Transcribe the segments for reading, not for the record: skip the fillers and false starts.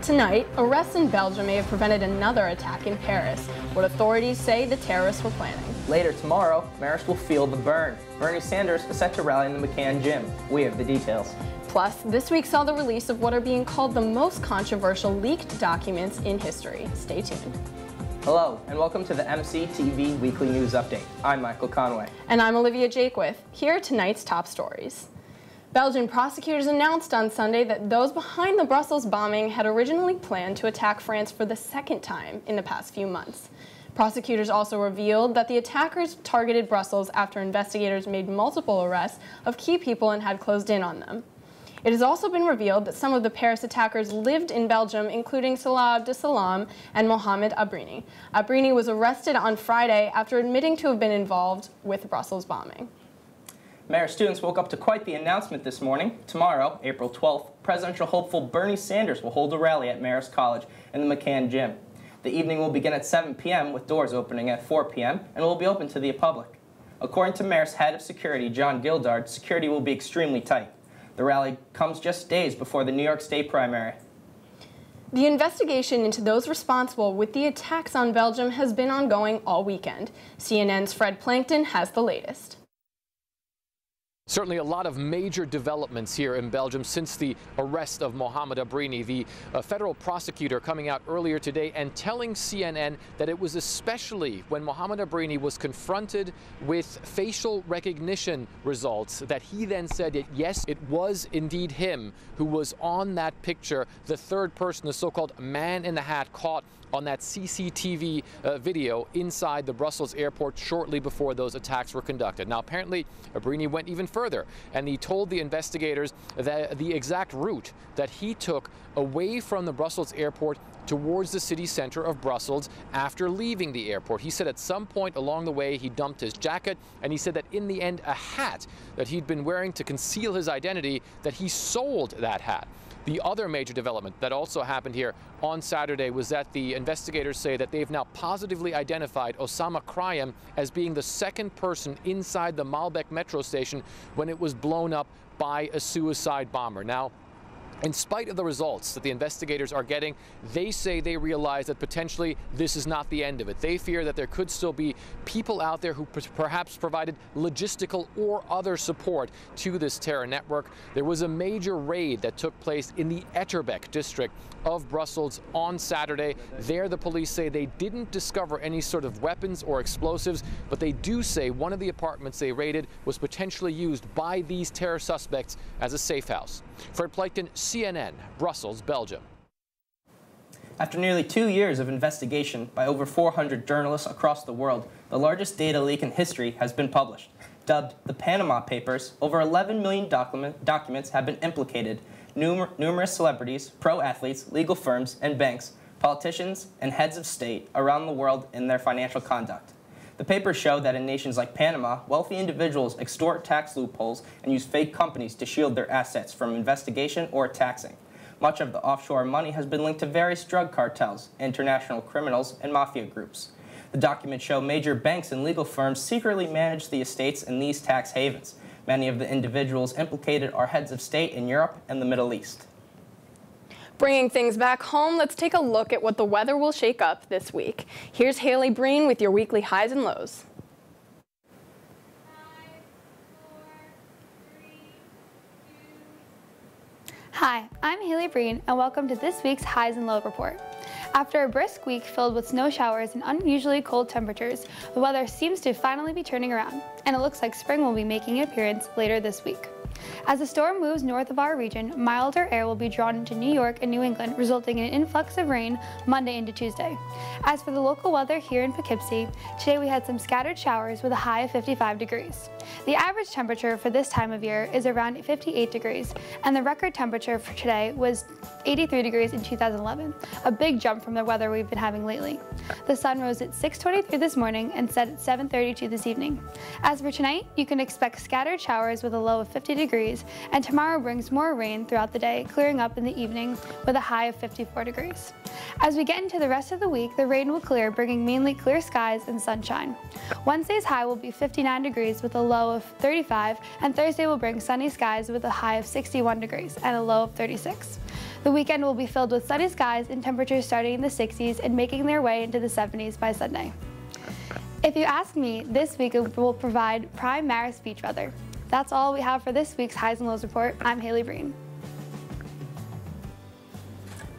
Tonight, arrests in Belgium may have prevented another attack in Paris, what authorities say the terrorists were planning. Later tomorrow, Marist will feel the burn. Bernie Sanders is set to rally in the McCann gym. We have the details. Plus, this week saw the release of what are being called the most controversial leaked documents in history. Stay tuned. Hello, and welcome to the MCTV Weekly News Update. I'm Michael Conway. And I'm Olivia Jaquith. Here are tonight's top stories. Belgian prosecutors announced on Sunday that those behind the Brussels bombing had originally planned to attack France for the second time in the past few months. Prosecutors also revealed that the attackers targeted Brussels after investigators made multiple arrests of key people and had closed in on them. It has also been revealed that some of the Paris attackers lived in Belgium, including Salah Abdeslam and Mohamed Abrini. Abrini was arrested on Friday after admitting to have been involved with the Brussels bombing. Marist students woke up to quite the announcement this morning. Tomorrow, April 12th, presidential hopeful Bernie Sanders will hold a rally at Marist College in the McCann gym. The evening will begin at 7 p.m. with doors opening at 4 p.m. and will be open to the public. According to Marist head of security, John Gildard, security will be extremely tight. The rally comes just days before the New York State primary. The investigation into those responsible with the attacks on Belgium has been ongoing all weekend. CNN's Fred Plankton has the latest. Certainly a lot of major developments here in Belgium since the arrest of Mohamed Abrini. The federal prosecutor coming out earlier today and telling CNN that it was especially when Mohamed Abrini was confronted with facial recognition results that he then said that yes, it was indeed him who was on that picture, the third person, the so-called man in the hat caught on that CCTV video inside the Brussels airport shortly before those attacks were conducted. Now, apparently, Abrini went even further, and he told the investigators that the exact route that he took away from the Brussels airport towards the city center of Brussels after leaving the airport. He said at some point along the way he dumped his jacket, and he said that in the end a hat that he'd been wearing to conceal his identity, that he sold that hat. The other major development that also happened here on Saturday was that the investigators say that they've now positively identified Osama Krayem as being the second person inside the Malbec metro station when it was blown up by a suicide bomber. Now, in spite of the results that the investigators are getting, they say they realize that potentially this is not the end of it. They fear that there could still be people out there who perhaps provided logistical or other support to this terror network. There was a major raid that took place in the Etterbeek district of Brussels on Saturday. There, the police say they didn't discover any sort of weapons or explosives, but they do say one of the apartments they raided was potentially used by these terror suspects as a safe house. Fred Plankton, CNN, Brussels, Belgium. After nearly 2 years of investigation by over 400 journalists across the world, the largest data leak in history has been published. Dubbed the Panama Papers, over 11 million documents have been implicated. Numerous celebrities, pro athletes, legal firms, and banks, politicians, and heads of state around the world in their financial conduct. The papers show that in nations like Panama, wealthy individuals extort tax loopholes and use fake companies to shield their assets from investigation or taxing. Much of the offshore money has been linked to various drug cartels, international criminals, and mafia groups. The documents show major banks and legal firms secretly manage the estates in these tax havens. Many of the individuals implicated are heads of state in Europe and the Middle East. Bringing things back home, let's take a look at what the weather will shake up this week. Here's Haley Breen with your weekly highs and lows. 5, 4, 3, 2. Hi, I'm Haley Breen, and welcome to this week's Highs and Lows report. After a brisk week filled with snow showers and unusually cold temperatures, the weather seems to finally be turning around, and it looks like spring will be making an appearance later this week. As the storm moves north of our region, milder air will be drawn into New York and New England, resulting in an influx of rain Monday into Tuesday. As for the local weather here in Poughkeepsie, today we had some scattered showers with a high of 55 degrees. The average temperature for this time of year is around 58 degrees, and the record temperature for today was 83 degrees in 2011, a big jump from the weather we've been having lately. The sun rose at 6:23 this morning and set at 7:32 this evening. As for tonight, you can expect scattered showers with a low of 50 degrees degrees, and tomorrow brings more rain throughout the day, clearing up in the evening with a high of 54 degrees. As we get into the rest of the week, the rain will clear, bringing mainly clear skies and sunshine. Wednesday's high will be 59 degrees with a low of 35, and Thursday will bring sunny skies with a high of 61 degrees and a low of 36. The weekend will be filled with sunny skies and temperatures starting in the 60s and making their way into the 70s by Sunday. If you ask me, this week will provide prime Marist beach weather. That's all we have for this week's Highs and Lows Report. I'm Haley Breen.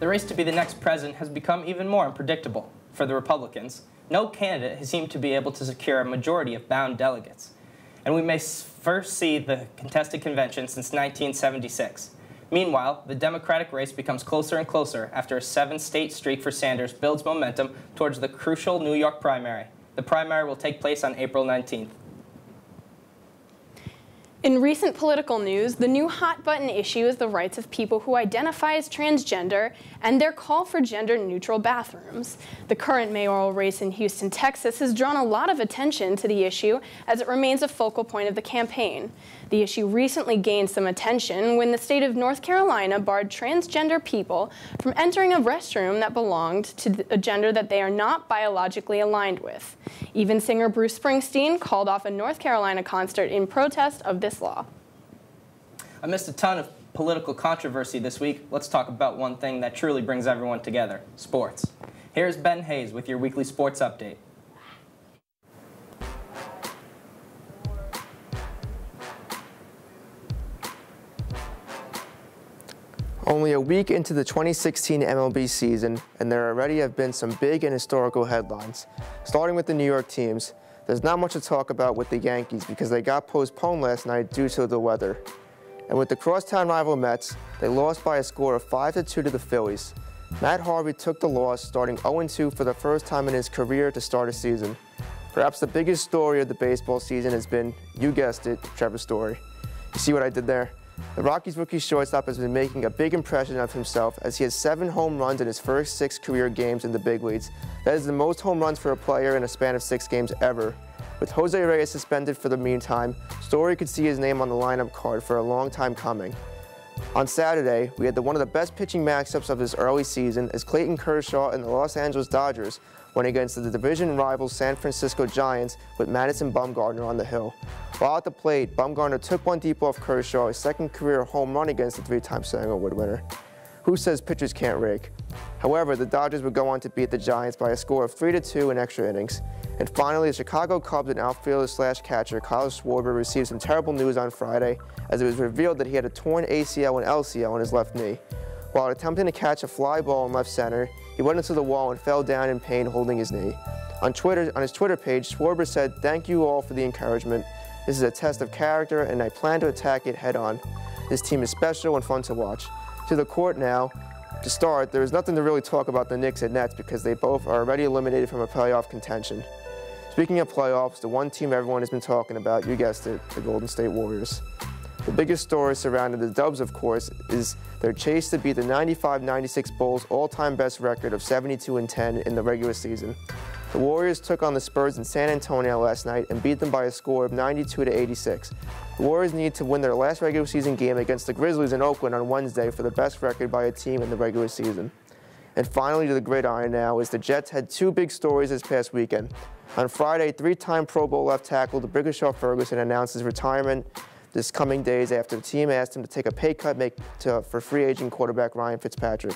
The race to be the next president has become even more unpredictable. For the Republicans, no candidate has seemed to be able to secure a majority of bound delegates. And we may first see the contested convention since 1976. Meanwhile, the Democratic race becomes closer and closer after a 7-state streak for Sanders builds momentum towards the crucial New York primary. The primary will take place on April 19th. In recent political news, the new hot-button issue is the rights of people who identify as transgender and their call for gender-neutral bathrooms. The current mayoral race in Houston, Texas has drawn a lot of attention to the issue as it remains a focal point of the campaign. The issue recently gained some attention when the state of North Carolina barred transgender people from entering a restroom that belonged to a gender that they are not biologically aligned with. Even singer Bruce Springsteen called off a North Carolina concert in protest of this law. Amidst a ton of political controversy this week, let's talk about one thing that truly brings everyone together: sports. Here's Ben Hayes with your weekly sports update. Only a week into the 2016 MLB season, and there already have been some big and historical headlines. Starting with the New York teams, there's not much to talk about with the Yankees because they got postponed last night due to the weather. And with the crosstown rival Mets, they lost by a score of 5-2 to the Phillies. Matt Harvey took the loss, starting 0-2 for the first time in his career to start a season. Perhaps the biggest story of the baseball season has been, you guessed it, Trevor Story. You see what I did there? The Rockies rookie shortstop has been making a big impression of himself as he has 7 home runs in his first 6 career games in the big leagues. That is the most home runs for a player in a span of 6 games ever. With Jose Reyes suspended for the meantime, Story could see his name on the lineup card for a long time coming. On Saturday, we had one of the best pitching matchups of this early season as Clayton Kershaw and the Los Angeles Dodgers went against the division rival San Francisco Giants with Madison Bumgarner on the hill. While at the plate, Bumgarner took one deep off Kershaw, his second career home run against the 3-time Cy Young Award winner. Who says pitchers can't rake? However, the Dodgers would go on to beat the Giants by a score of 3-2 in extra innings. And finally, the Chicago Cubs and outfielder/catcher Kyle Schwarber received some terrible news on Friday as it was revealed that he had a torn ACL and LCL on his left knee. While attempting to catch a fly ball in left center, he went into the wall and fell down in pain holding his knee. On his Twitter page, Schwarber said, "Thank you all for the encouragement. This is a test of character and I plan to attack it head on. This team is special and fun to watch." To the court now. To start, there is nothing to really talk about the Knicks and Nets because they both are already eliminated from a playoff contention. Speaking of playoffs, the one team everyone has been talking about, you guessed it, the Golden State Warriors. The biggest story surrounding the Dubs, of course, is their chase to beat the 95-96 Bulls' all-time best record of 72-10 in the regular season. The Warriors took on the Spurs in San Antonio last night and beat them by a score of 92-86. The Warriors need to win their last regular season game against the Grizzlies in Oakland on Wednesday for the best record by a team in the regular season. And finally to the gridiron now, is the Jets had 2 big stories this past weekend. On Friday, 3-time Pro Bowl left tackle D'Brickashaw Ferguson announced his retirement this coming days after the team asked him to take a pay cut for free agent quarterback Ryan Fitzpatrick.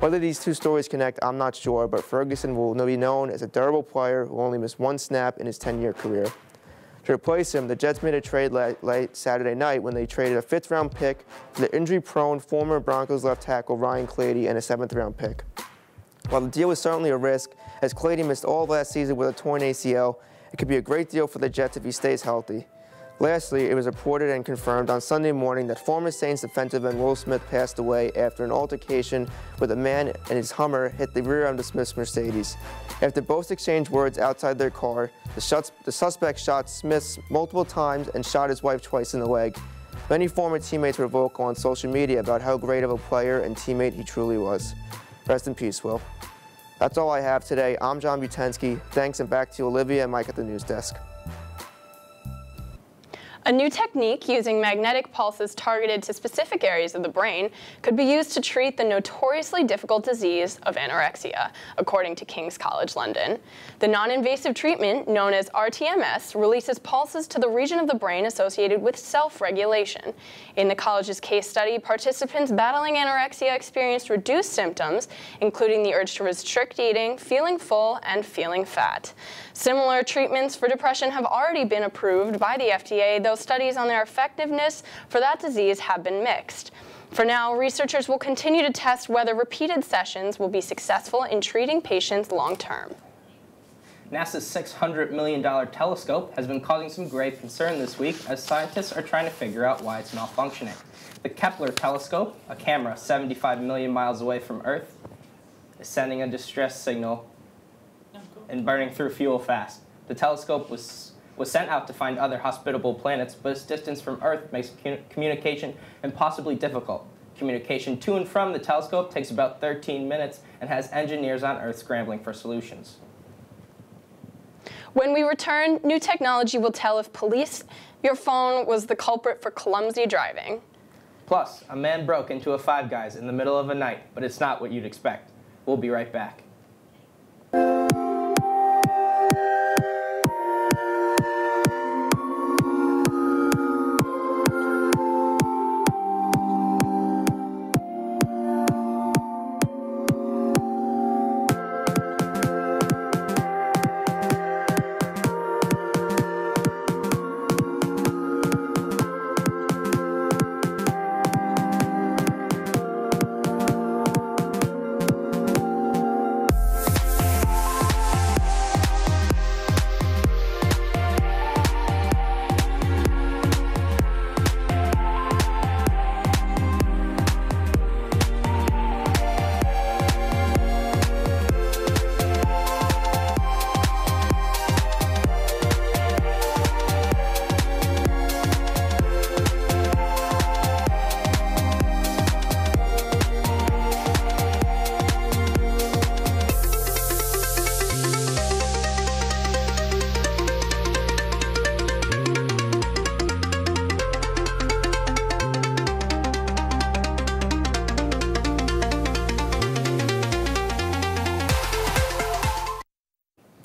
Whether these 2 stories connect, I'm not sure, but Ferguson will be known as a durable player who only missed 1 snap in his 10-year career. To replace him, the Jets made a trade late Saturday night when they traded a 5th-round pick for the injury-prone former Broncos left tackle Ryan Clady and a 7th-round pick. While the deal is certainly a risk, as Clady missed all of last season with a torn ACL, it could be a great deal for the Jets if he stays healthy. Lastly, it was reported and confirmed on Sunday morning that former Saints defensive end Will Smith passed away after an altercation with a man and his Hummer hit the rear end of Smith's Mercedes. After both exchanged words outside their car, the suspect shot Smith multiple times and shot his wife twice in the leg. Many former teammates were vocal on social media about how great of a player and teammate he truly was. Rest in peace, Will. That's all I have today. I'm John Butensky. Thanks, and back to you, Olivia and Mike at the news desk. A new technique using magnetic pulses targeted to specific areas of the brain could be used to treat the notoriously difficult disease of anorexia, according to King's College London. The non-invasive treatment, known as RTMS, releases pulses to the region of the brain associated with self-regulation. In the college's case study, participants battling anorexia experienced reduced symptoms, including the urge to restrict eating, feeling full, and feeling fat. Similar treatments for depression have already been approved by the FDA, though studies on their effectiveness for that disease have been mixed. For now, researchers will continue to test whether repeated sessions will be successful in treating patients long-term. NASA's $600 million telescope has been causing some grave concern this week as scientists are trying to figure out why it's malfunctioning. The Kepler telescope, a camera 75 million miles away from Earth, is sending a distress signal and burning through fuel fast. The telescope was sent out to find other hospitable planets, but its distance from Earth makes communication impossibly difficult. Communication to and from the telescope takes about 13 minutes and has engineers on Earth scrambling for solutions. When we return, new technology will tell if your phone was the culprit for clumsy driving. Plus, a man broke into a Five Guys in the middle of a night, but it's not what you'd expect. We'll be right back.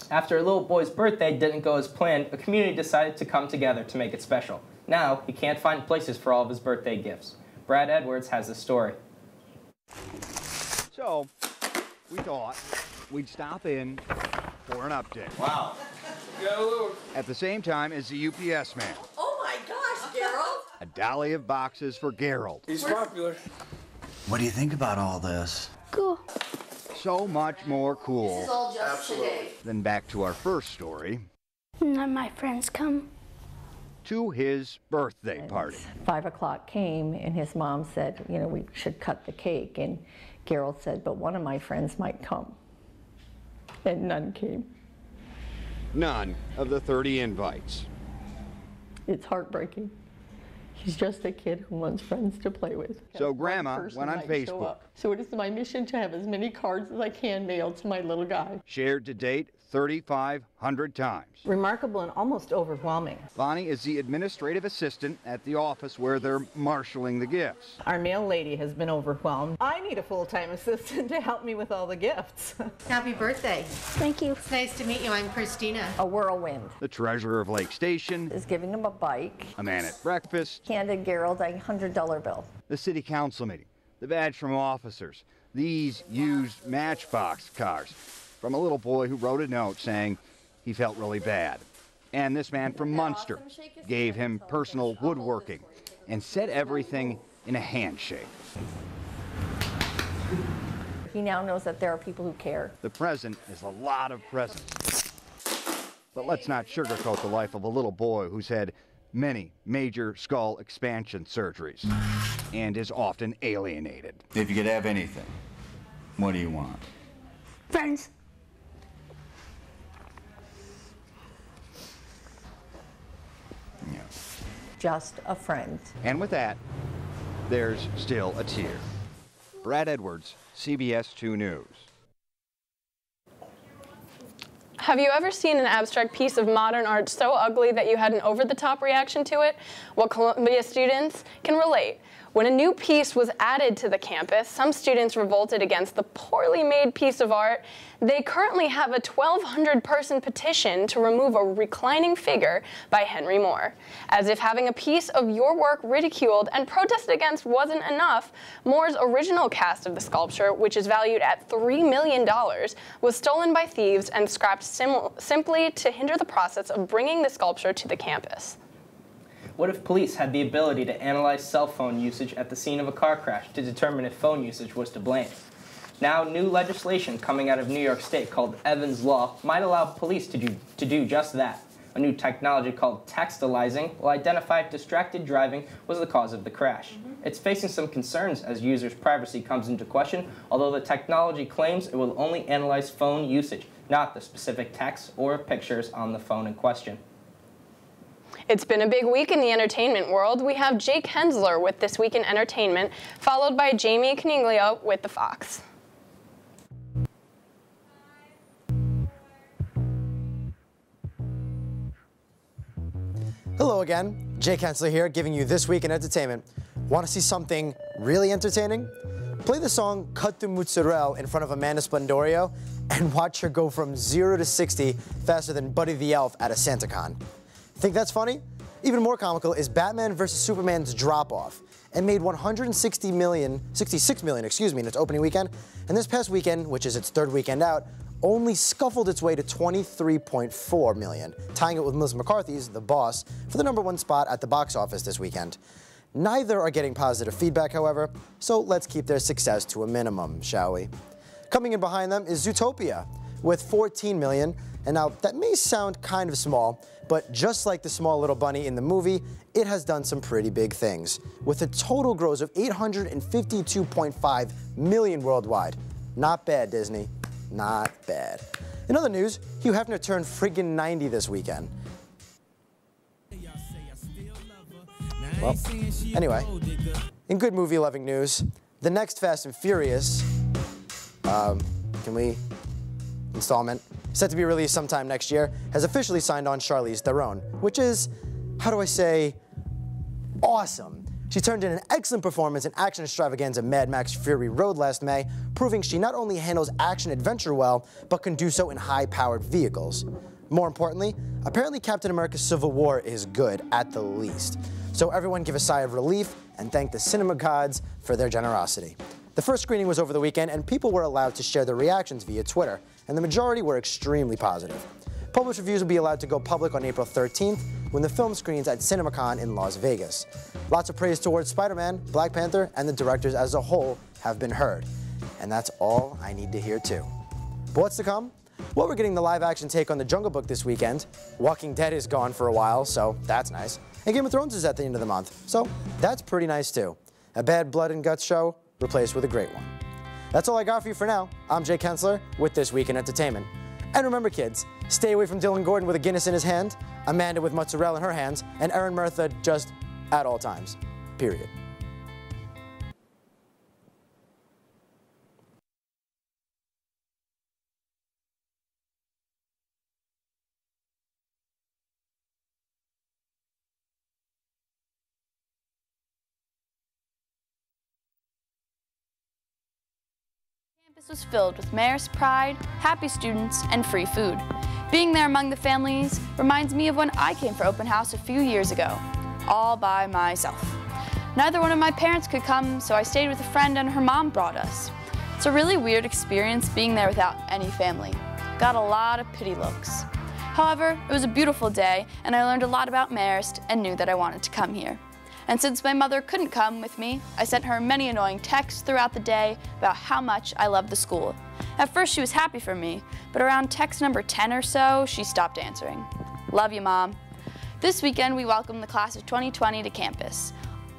After a little boy's birthday didn't go as planned, a community decided to come together to make it special. Now, he can't find places for all of his birthday gifts. Brad Edwards has the story. So, we thought we'd stop in for an update. Wow. At the same time as the UPS man. Oh my gosh, Gerald! A dolly of boxes for Gerald. He's popular. What do you think about all this? Cool. So much more cool This is all just today. than back to our first story, None of my friends come. to his birthday party. 5 o'clock came and his mom said, you know, we should cut the cake. And Gerald said, but one of my friends might come. And none came. None of the 30 invites. It's heartbreaking. He's just a kid who wants friends to play with. So One Grandma person went on might show Facebook. up. So it is my mission to have as many cards as I can mailed to my little guy. Shared to date 3,500 times. Remarkable and almost overwhelming. Bonnie is the administrative assistant at the office where they're marshaling the gifts. Our mail lady has been overwhelmed. I need a full-time assistant to help me with all the gifts. Happy birthday. Thank you. It's nice to meet you. I'm Christina. A whirlwind. The treasurer of Lake Station, Is giving him a bike. a man at breakfast, Handed Gerald a $100 bill. the city council meeting, the badge from officers, these used Matchbox cars from a little boy who wrote a note saying he felt really bad. And this man from Munster gave him personal woodworking and said everything in a handshake. He now knows that there are people who care. The present is a lot of presents. But let's not sugarcoat the life of a little boy who's had many major skull expansion surgeries and is often alienated. If you could have anything, what do you want? Friends. Yeah. Just a friend. And with that, there's still a tear. Brad Edwards, CBS 2 News. Have you ever seen an abstract piece of modern art so ugly that you had an over-the-top reaction to it? Well, Columbia students can relate. When a new piece was added to the campus, some students revolted against the poorly made piece of art. They currently have a 1,200-person petition to remove a reclining figure by Henry Moore. As if having a piece of your work ridiculed and protested against wasn't enough, Moore's original cast of the sculpture, which is valued at $3 million, was stolen by thieves and scrapped simply to hinder the process of bringing the sculpture to the campus. What if police had the ability to analyze cell phone usage at the scene of a car crash to determine if phone usage was to blame? Now, new legislation coming out of New York State called Evans Law might allow police to do just that. A new technology called textilizing will identify if distracted driving was the cause of the crash. It's facing some concerns as users' privacy comes into question, although the technology claims it will only analyze phone usage, not the specific texts or pictures on the phone in question. It's been a big week in the entertainment world. We have Jake Hensler with This Week in Entertainment, followed by Jamie Caniglia with The Fox. Hello again, Jake Hensler here, giving you This Week in Entertainment. Want to see something really entertaining? Play the song Cut the Mozzarella in front of Amanda Splendorio and watch her go from 0 to 60 faster than Buddy the Elf at a SantaCon. Think that's funny? Even more comical is Batman vs. Superman's drop-off. It made $66 million, in its opening weekend, and this past weekend, which is its third weekend out, only scuffled its way to $23.4 million, tying it with Melissa McCarthy's The Boss for the #1 spot at the box office this weekend. Neither are getting positive feedback, however, so let's keep their success to a minimum, shall we? Coming in behind them is Zootopia, with $14 million, and now that may sound kind of small, but just like the small little bunny in the movie, it has done some pretty big things, with a total gross of $852.5 million worldwide. Not bad, Disney. Not bad. In other news, Hugh Hefner turned friggin' 90 this weekend. Well, anyway, in good movie-loving news, the next Fast and Furious, installment, set to be released sometime next year, has officially signed on Charlize Theron, which is, how do I say, awesome. She turned in an excellent performance in action extravaganza Mad Max Fury Road last May, proving she not only handles action-adventure well, but can do so in high-powered vehicles. More importantly, apparently Captain America Civil War is good, at the least. So everyone give a sigh of relief and thank the cinema gods for their generosity. The first screening was over the weekend, and people were allowed to share their reactions via Twitter, and the majority were extremely positive. Published reviews will be allowed to go public on April 13th, when the film screens at CinemaCon in Las Vegas. Lots of praise towards Spider-Man, Black Panther, and the directors as a whole have been heard. And that's all I need to hear too. But what's to come? Well, we're getting the live-action take on The Jungle Book this weekend. Walking Dead is gone for a while, so that's nice. And Game of Thrones is at the end of the month, so that's pretty nice too. A bad blood and guts show replaced with a great one. That's all I got for you for now. I'm Jake Hensler with This Week in Entertainment. And remember, kids, stay away from Dylan Gordon with a Guinness in his hand, Amanda with mozzarella in her hands, and Erin Murtha just at all times. Period. Campus was filled with Mayor's pride, happy students, and free food. Being there among the families reminds me of when I came for open house a few years ago, all by myself. Neither one of my parents could come, so I stayed with a friend and her mom brought us. It's a really weird experience being there without any family. Got a lot of pity looks. However, it was a beautiful day, and I learned a lot about Marist and knew that I wanted to come here. And since my mother couldn't come with me, I sent her many annoying texts throughout the day about how much I loved the school. At first she was happy for me, but around text number 10 or so, she stopped answering. Love you, Mom. This weekend we welcome the class of 2020 to campus.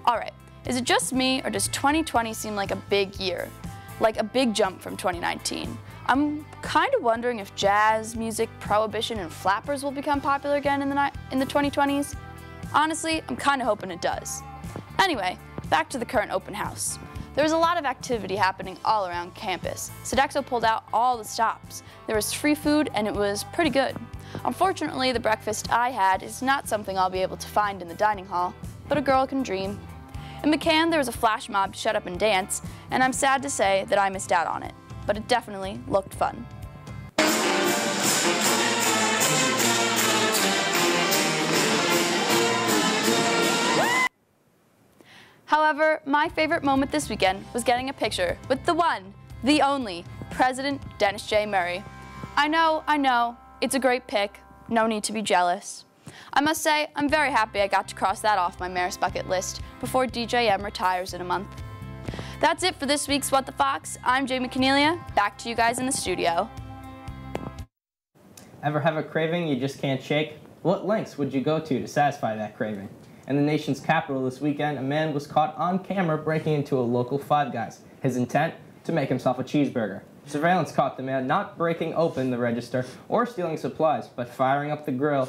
All right, is it just me, or does 2020 seem like a big year? Like a big jump from 2019? I'm kind of wondering if jazz, music, prohibition, and flappers will become popular again in the 2020s. Honestly, I'm kind of hoping it does. Anyway, back to the current open house. There was a lot of activity happening all around campus. Sodexo pulled out all the stops. There was free food and it was pretty good. Unfortunately, the breakfast I had is not something I'll be able to find in the dining hall, but a girl can dream. In McCann, there was a flash mob to shut up and dance, and I'm sad to say that I missed out on it, but it definitely looked fun. However, my favorite moment this weekend was getting a picture with the one, the only, President Dennis J. Murray. I know, it's a great pic, no need to be jealous. I must say, I'm very happy I got to cross that off my Mayor's bucket list before DJM retires in a month. That's it for this week's What the Fox. I'm Jamie Caniglia, back to you guys in the studio. Ever have a craving you just can't shake? What lengths would you go to satisfy that craving? In the nation's capital this weekend, a man was caught on camera breaking into a local Five Guys. His intent? To make himself a cheeseburger. Surveillance caught the man not breaking open the register or stealing supplies, but firing up the grill,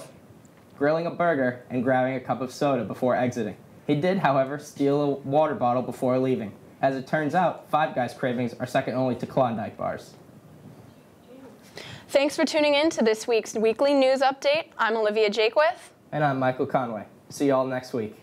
grilling a burger, and grabbing a cup of soda before exiting. He did, however, steal a water bottle before leaving. As it turns out, Five Guys cravings are second only to Klondike bars. Thanks for tuning in to this week's weekly news update. I'm Olivia Jaquith. And I'm Michael Conway. See you all next week.